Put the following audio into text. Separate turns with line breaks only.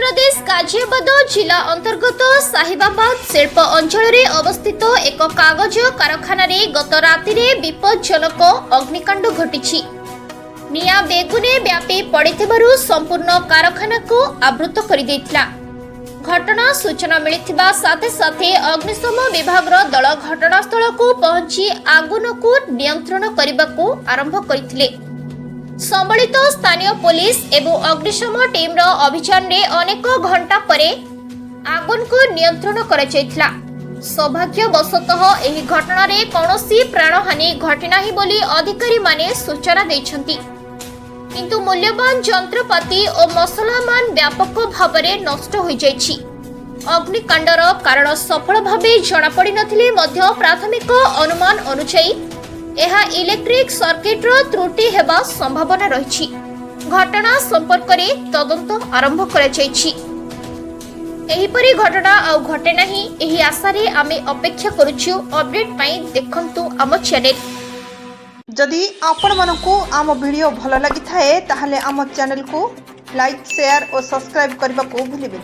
मध्यप्रदेश गाजियाबाद जिला अंतर्गत साहिबाबाद शिल्प अंचल अवस्थित एक कागज कारखाना गत राति विपज्जनक अग्निकांड घटी निया बेगुने व्यापी पड़िथिबारु संपूर्ण कारखाना को आवृत कर देथिला। घटना सूचना मिलिथिबा साथे साथे अग्निशम विभाग दल घटनास्थल को पहुंची आगुन को नियंत्रण करने को आरंभ करथिले। संबलित स्थानीय पुलिस एवं अग्निशम टीम रो अभियान रे अनेक घंटा परे आगुन को नियंत्रण करा जायथिला। सौभाग्यवशतः एही घटना रे कौनसी प्राणहानि घटी नाही बोली अधिकारी माने सूचना दैछंती, किंतु मूल्यवान यंत्रपाति और मसलामान व्यापक भाव में नष्ट हो जाइछि। अग्निकांडर कारण सफल भावे जଣା पड़ी नथिले मध्य प्राथमिक अनुमान अनुसार यह इलेक्ट्रिक सर्किट रो त्रुटि हेबा संभावना रहिछि। घटना संपर्क में तदंत आरंभ करा जाइछि। एहीपरि घटना आउ घटे नाही एही आशा रे आमे अपेक्षा करूछु। अपडेट पई देखंतु आम चैनल।
जदि आपण मानकु आम वीडियो भल लगी थाए ताहले आम चैनल को लाइक शेयर और सब्सक्राइब करबा को भूलिबेनि।